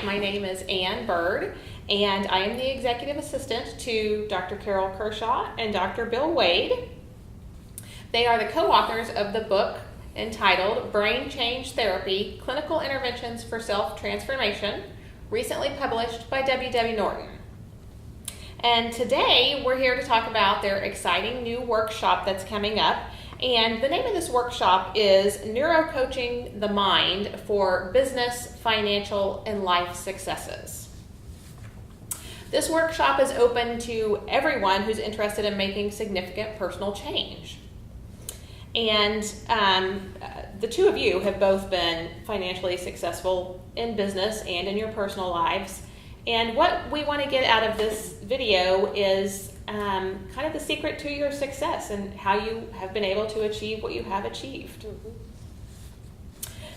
My name is Ann Bird, and I am the executive assistant to Dr. Carol Kershaw and Dr. Bill Wade. They are the co-authors of the book entitled Brain Change Therapy, Clinical Interventions for Self-Transformation, recently published by W.W. Norton. And today we're here to talk about their exciting new workshop that's coming up. And the name of this workshop is Neurocoaching the Mind for Business, Financial, and Life Successes. This workshop is open to everyone who's interested in making significant personal change. And the two of you have both been financially successful in business and in your personal lives. And what we want to get out of this video is kind of the secret to your success and how you have been able to achieve what you have achieved.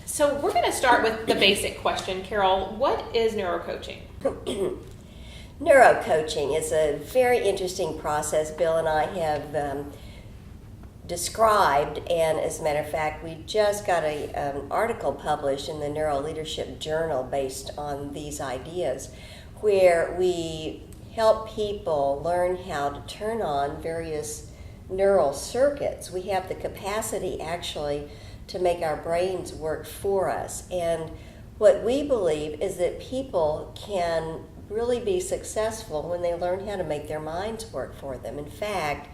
So we're going to start with the basic question. Carol, what is neurocoaching? Neurocoaching is a very interesting process Bill and I have described, and as a matter of fact, we just got an article published in the Neuro Leadership Journal based on these ideas, where we help people learn how to turn on various neural circuits. We have the capacity actually to make our brains work for us. And what we believe is that people can really be successful when they learn how to make their minds work for them. In fact,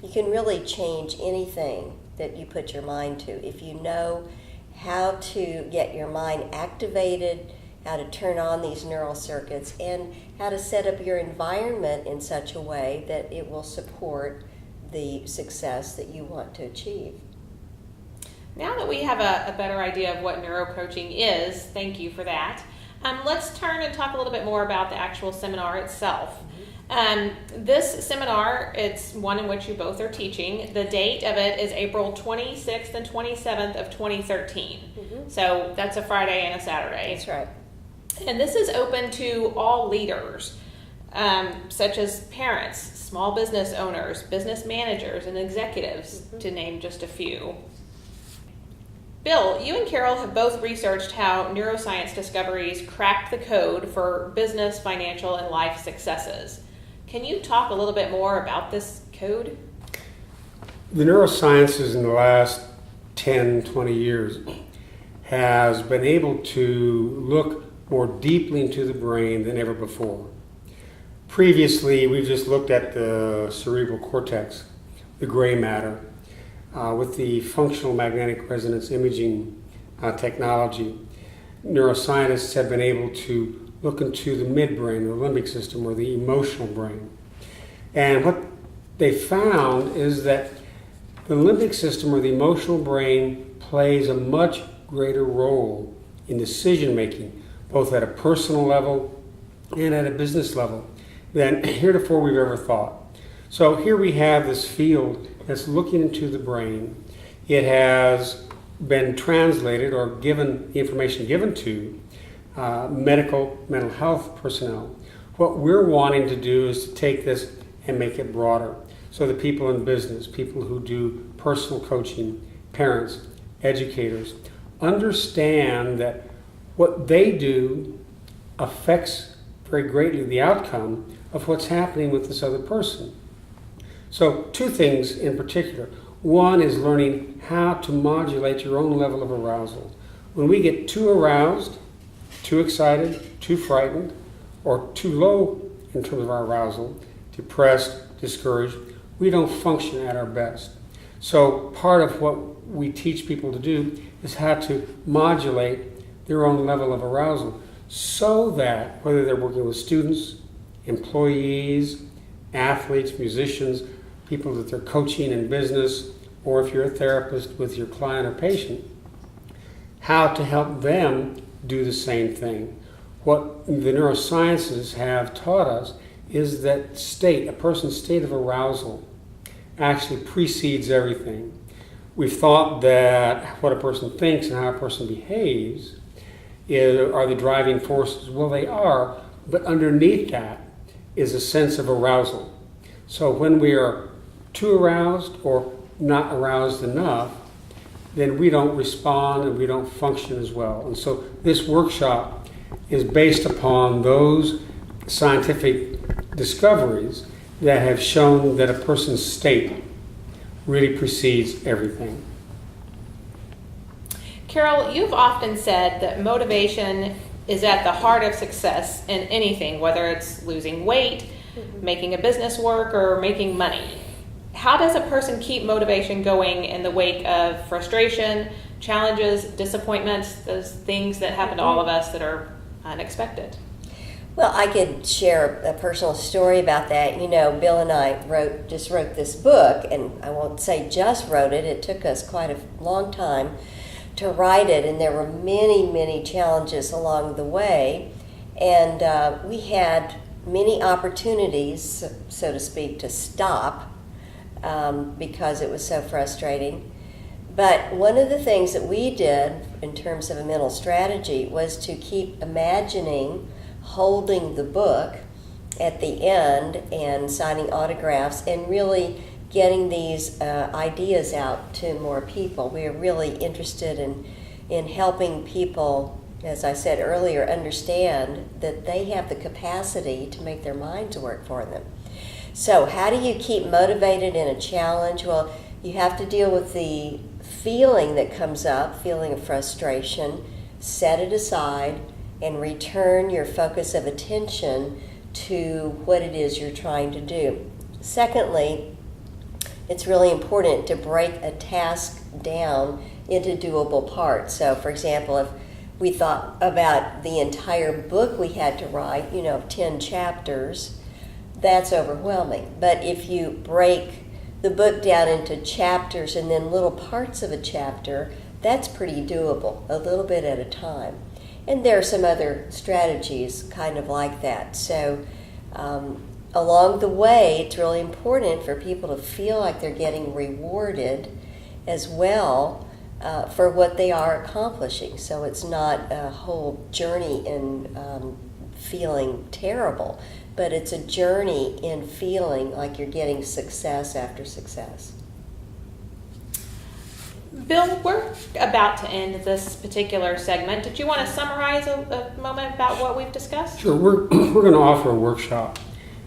you can really change anything that you put your mind to if you know how to get your mind activated, how to turn on these neural circuits, and how to set up your environment in such a way that it will support the success that you want to achieve. Now that we have a better idea of what neurocoaching is, thank you for that, let's turn and talk a little bit more about the actual seminar itself. This seminar, it's one in which you both are teaching. The date of it is April 26th and 27th of 2013. So that's a Friday and a Saturday. That's right. And this is open to all leaders, such as parents, small business owners, business managers, and executives, to name just a few. Bill, you and Carol have both researched how neuroscience discoveries cracked the code for business, financial, and life successes. Can you talk a little bit more about this code? The neurosciences in the last 10, 20 years has been able to look more deeply into the brain than ever before. Previously, we've just looked at the cerebral cortex, the gray matter. With the functional magnetic resonance imaging technology, neuroscientists have been able to look into the midbrain, the limbic system, or the emotional brain. And what they found is that the limbic system, or the emotional brain, plays a much greater role in decision making, both at a personal level and at a business level, than heretofore we've ever thought. So here we have this field that's looking into the brain. It has been translated or given the information given to mental health personnel. What we're wanting to do is to take this and make it broader. So the people in business, people who do personal coaching, parents, educators, understand that what they do affects very greatly the outcome of what's happening with this other person. So two things in particular. One is learning how to modulate your own level of arousal. When we get too aroused, too excited, too frightened, or too low in terms of our arousal, depressed, discouraged, we don't function at our best. So part of what we teach people to do is how to modulate their own level of arousal so that whether they're working with students, employees, athletes, musicians, people that they're coaching in business, or if you're a therapist with your client or patient, how to help them do the same thing. What the neurosciences have taught us is that a person's state of arousal actually precedes everything. We've thought that what a person thinks and how a person behaves are the driving forces. Well, they are, but underneath that is a sense of arousal. So when we are too aroused or not aroused enough, then we don't respond and we don't function as well. And so this workshop is based upon those scientific discoveries that have shown that a person's state really precedes everything. Carol, you've often said that motivation is at the heart of success in anything, whether it's losing weight, making a business work, or making money. How does a person keep motivation going in the wake of frustration, challenges, disappointments, those things that happen to all of us that are unexpected? Well, I could share a personal story about that. You know, Bill and I just wrote this book, and I won't say just wrote it. It took us quite a long time to write it, and there were many, many challenges along the way. And we had many opportunities, so to speak, to stop because it was so frustrating. But one of the things that we did in terms of a mental strategy was to keep imagining holding the book at the end and signing autographs and really getting these ideas out to more people. We are really interested in helping people, as I said earlier, understand that they have the capacity to make their minds work for them. So how do you keep motivated in a challenge? Well, you have to deal with the feeling that comes up, feeling of frustration, set it aside, and return your focus of attention to what it is you're trying to do. Secondly, it's really important to break a task down into doable parts. So, for example, if we thought about the entire book we had to write, 10 chapters, that's overwhelming. But if you break the book down into chapters and then little parts of a chapter, that's pretty doable, a little bit at a time. And there are some other strategies kind of like that. So along the way, it's really important for people to feel like they're getting rewarded as well for what they are accomplishing. So it's not a whole journey in feeling terrible, but it's a journey in feeling like you're getting success after success. Bill, we're about to end this particular segment. Did you want to summarize a moment about what we've discussed? Sure. We're going to offer a workshop.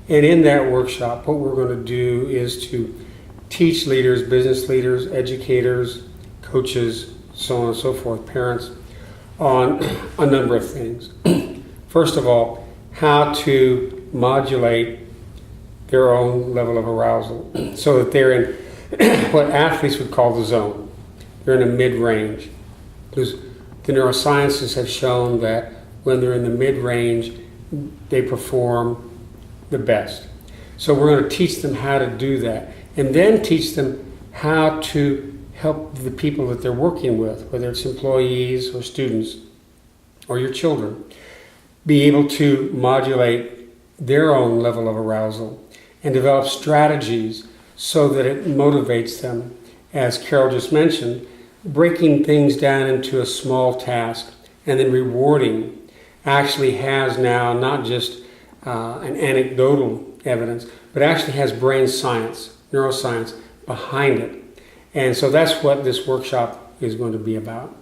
And in that workshop, what we're going to do is to teach leaders, business leaders, educators, coaches, so on and so forth, parents, on a number of things. First of all, how to modulate their own level of arousal so that they're in what athletes would call the zone. They're in a mid-range. Because the neurosciences have shown that when they're in the mid-range, they perform the best. So we're going to teach them how to do that, and then teach them how to help the people that they're working with, whether it's employees or students or your children, be able to modulate their own level of arousal and develop strategies so that it motivates them. As Carol just mentioned, breaking things down into a small task and then rewarding actually has now not just an anecdotal evidence, but actually has brain science, neuroscience behind it. And so that's what this workshop is going to be about.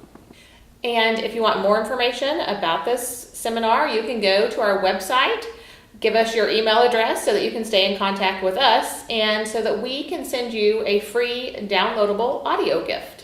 And if you want more information about this seminar, you can go to our website, give us your email address so that you can stay in contact with us, and so that we can send you a free downloadable audio gift.